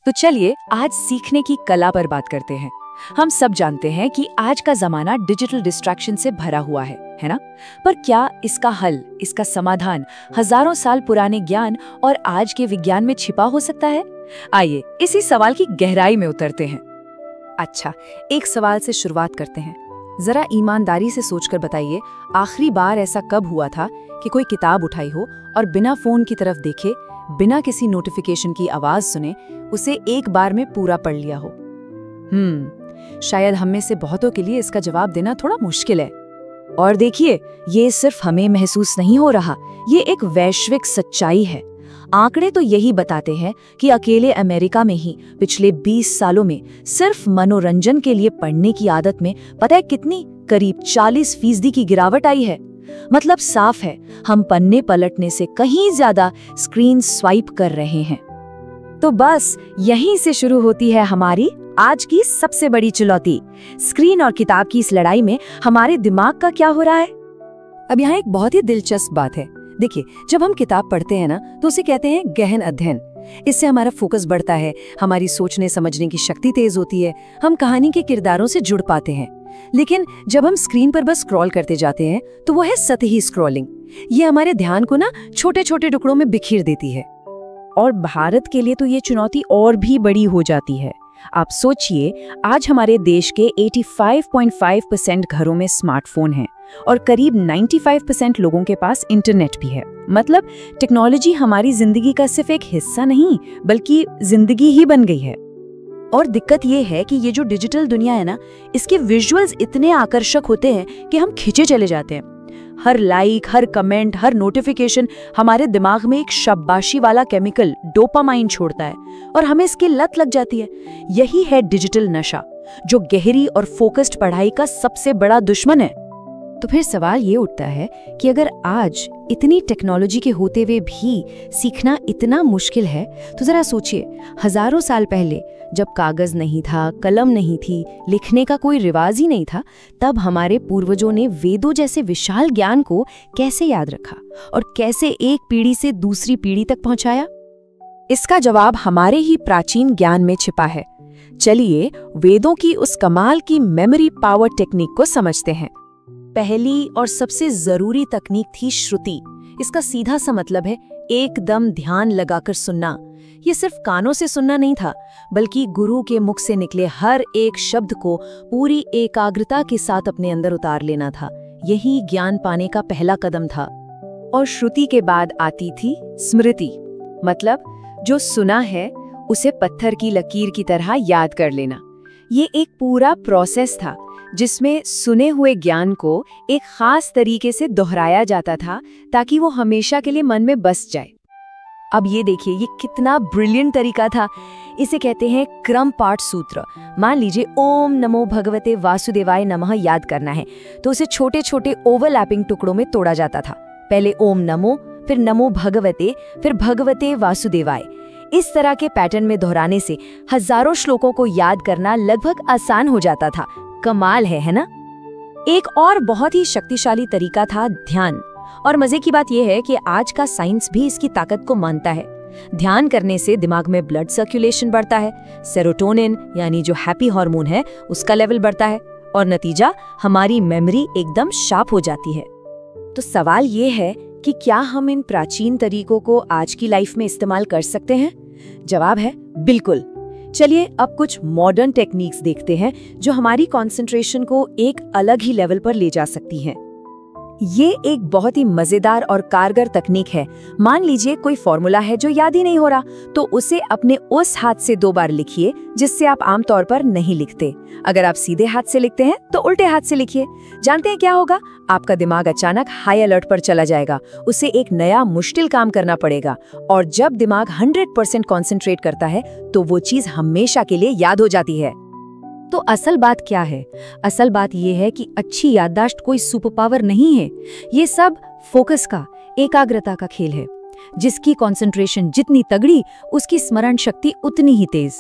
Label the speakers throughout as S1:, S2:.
S1: तो चलिए आज सीखने की कला पर बात करते हैं। हम सब जानते हैं कि आज का जमाना डिजिटल डिस्ट्रैक्शन से भरा हुआ है ना? पर क्या इसका हल, इसका समाधान हजारों साल पुराने ज्ञान और आज के विज्ञान में छिपा हो सकता है? आइए इसी सवाल की गहराई में उतरते हैं। अच्छा, एक सवाल से शुरुआत करते हैं। जरा ईमानदारी से सोचकर बताइए, आखिरी बार ऐसा कब हुआ था कि कोई किताब उठाई हो और बिना फोन की तरफ देखे, बिना किसी नोटिफिकेशन की आवाज सुने, उसे एक बार में पूरा पढ़ लिया हो? शायद हम में से बहुतों के लिए इसका जवाब देना थोड़ा मुश्किल है। और देखिए, ये सिर्फ हमें महसूस नहीं हो रहा, ये एक वैश्विक सच्चाई है। आंकड़े तो यही बताते हैं कि अकेले अमेरिका में ही पिछले 20 सालों में सिर्फ मनोरंजन के लिए पढ़ने की आदत में पता है कितनी, करीब 40% की गिरावट आई है। मतलब साफ है, हम पन्ने पलटने से कहीं ज्यादा स्क्रीन स्वाइप कर रहे हैं। तो बस यहीं से शुरू होती है हमारी आज की सबसे बड़ी चुनौती। स्क्रीन और किताब की इस लड़ाई में हमारे दिमाग का क्या हो रहा है? अब यहाँ एक बहुत ही दिलचस्प बात है। देखिए, जब हम किताब पढ़ते हैं ना, तो उसे कहते हैं गहन अध्ययन। इससे हमारा फोकस बढ़ता है, हमारी सोचने समझने की शक्ति तेज होती है, हम कहानी के किरदारों से जुड़ पाते हैं। लेकिन जब हम स्क्रीन पर बस स्क्रॉल करते जाते हैं तो वो है सतही स्क्रॉलिंग। ये हमारे ध्यान को ना छोटे छोटे टुकड़ों में बिखेर देती है। और भारत के लिए तो ये चुनौती और भी बड़ी हो जाती है। आप सोचिए, आज हमारे देश के 85.5% घरों में स्मार्टफोन हैं और करीब 95% लोगों के पास इंटरनेट भी है। मतलब टेक्नोलॉजी हमारी जिंदगी का सिर्फ एक हिस्सा नहीं, बल्कि जिंदगी ही बन गई है। और दिक्कत ये है कि ये जो डिजिटल दुनिया है ना, इसके विजुअल्स इतने आकर्षक होते हैं कि हम खिंचे चले जाते हैं। हर लाइक, हर कमेंट, हर नोटिफिकेशन हमारे दिमाग में एक शाबाशी वाला केमिकल डोपामाइन छोड़ता है और हमें इसकी लत लग जाती है। यही है डिजिटल नशा, जो गहरी और फोकस्ड पढ़ाई का सबसे बड़ा दुश्मन है। तो फिर सवाल ये उठता है कि अगर आज इतनी टेक्नोलॉजी के होते हुए भी सीखना इतना मुश्किल है, तो जरा सोचिए, हजारों साल पहले जब कागज नहीं था, कलम नहीं थी, लिखने का कोई रिवाज ही नहीं था, तब हमारे पूर्वजों ने वेदों जैसे विशाल ज्ञान को कैसे याद रखा और कैसे एक पीढ़ी से दूसरी पीढ़ी तक पहुंचाया? इसका जवाब हमारे ही प्राचीन ज्ञान में छिपा है। चलिए वेदों की उस कमाल की मेमोरी पावर टेक्निक को समझते हैं। पहली और सबसे जरूरी तकनीक थी श्रुति। इसका सीधा सा मतलब है एकदम ध्यान लगाकर सुनना। ये सिर्फ कानों से सुनना नहीं था, बल्कि गुरु के मुख से निकले हर एक शब्द को पूरी एकाग्रता के साथ अपने अंदर उतार लेना था। यही ज्ञान पाने का पहला कदम था। और श्रुति के बाद आती थी स्मृति। मतलब जो सुना है उसे पत्थर की लकीर की तरह याद कर लेना। ये एक पूरा प्रोसेस था जिसमें सुने हुए ज्ञान को एक खास तरीके से दोहराया जाता था ताकि वो हमेशा के लिए मन में बस जाए। अब ये देखिए, ये कितना ब्रिलियंट तरीका था। इसे कहते हैं क्रम पाठ सूत्र। मान लीजिए ओम नमो भगवते वासुदेवाय नमः याद करना है, तो उसे छोटे छोटे ओवरलैपिंग टुकड़ों में तोड़ा जाता था। पहले ओम नमो, फिर नमो भगवते, फिर भगवते वासुदेवाय। इस तरह के पैटर्न में दोहराने से हजारों श्लोकों को याद करना लगभग आसान हो जाता था। कमाल है ना? एक और बहुत ही शक्तिशाली तरीका था ध्यान। और मजे की बात यह है कि आज का साइंस भी इसकी ताकत को मानता है। ध्यान करने से दिमाग में ब्लड सर्कुलेशन बढ़ता है, सेरोटोनिन यानी जो हैप्पी हार्मोन है उसका लेवल बढ़ता है, और नतीजा हमारी मेमोरी एकदम शार्प हो जाती है। तो सवाल ये है कि क्या हम इन प्राचीन तरीकों को आज की लाइफ में इस्तेमाल कर सकते हैं? जवाब है बिल्कुल। चलिए अब कुछ मॉडर्न टेक्निक्स देखते हैं जो हमारी कंसंट्रेशन को एक अलग ही लेवल पर ले जा सकती हैं। ये एक बहुत ही मजेदार और कारगर तकनीक है। मान लीजिए कोई फॉर्मूला है जो याद ही नहीं हो रहा, तो उसे अपने उस हाथ से 2 बार लिखिए जिससे आप आमतौर पर नहीं लिखते। अगर आप सीधे हाथ से लिखते हैं तो उल्टे हाथ से लिखिए। जानते हैं क्या होगा? आपका दिमाग अचानक हाई अलर्ट पर चला जाएगा, उसे एक नया मुश्किल काम करना पड़ेगा। और जब दिमाग 100% कॉन्सेंट्रेट करता है तो वो चीज हमेशा के लिए याद हो जाती है। तो असल बात क्या है? असल बात यह है कि अच्छी याददाश्त कोई सुपर पावर नहीं है। ये सब फोकस का, एकाग्रता का खेल है। जिसकी कंसंट्रेशन जितनी तगड़ी, उसकी स्मरण शक्ति उतनी ही तेज।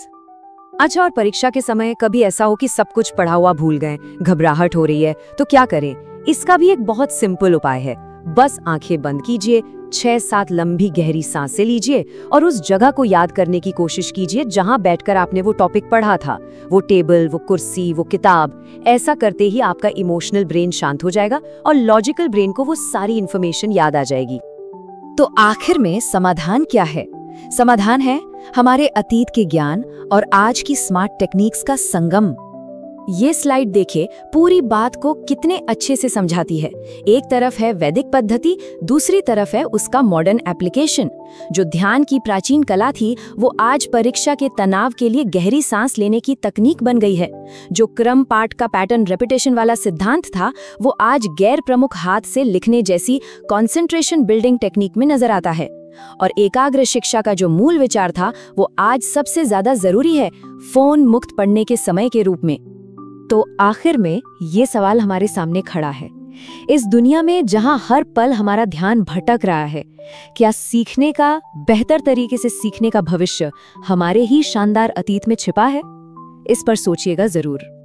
S1: अच्छा, और परीक्षा के समय कभी ऐसा हो कि सब कुछ पढ़ा हुआ भूल गए, घबराहट हो रही है, तो क्या करें? इसका भी एक बहुत सिंपल उपाय है। बस आंखें बंद कीजिए, 6-7 लंबी गहरी सांसें लीजिए और उस जगह को याद करने की कोशिश कीजिए जहां बैठकर आपने वो टॉपिक पढ़ा था। वो टेबल, वो कुर्सी, वो किताब। ऐसा करते ही आपका इमोशनल ब्रेन शांत हो जाएगा और लॉजिकल ब्रेन को वो सारी इंफॉर्मेशन याद आ जाएगी। तो आखिर में समाधान क्या है? समाधान है हमारे अतीत के ज्ञान और आज की स्मार्ट टेक्निक्स का संगम। ये स्लाइड देखिए, पूरी बात को कितने अच्छे से समझाती है। एक तरफ है वैदिक पद्धति, दूसरी तरफ है उसका मॉडर्न एप्लीकेशन। जो ध्यान की प्राचीन कला थी, वो आज परीक्षा के तनाव के लिए गहरी सांस लेने की तकनीक बन गई है। जो क्रम पाठ का पैटर्न रेपिटेशन वाला सिद्धांत था, वो आज गैर प्रमुख हाथ से लिखने जैसी कॉन्सेंट्रेशन बिल्डिंग टेक्निक में नजर आता है। और एकाग्र शिक्षा का जो मूल विचार था, वो आज सबसे ज्यादा जरूरी है, फोन मुक्त पढ़ने के समय के रूप में। तो आखिर में ये सवाल हमारे सामने खड़ा है, इस दुनिया में जहां हर पल हमारा ध्यान भटक रहा है, क्या सीखने का, बेहतर तरीके से सीखने का भविष्य हमारे ही शानदार अतीत में छिपा है? इस पर सोचिएगा जरूर।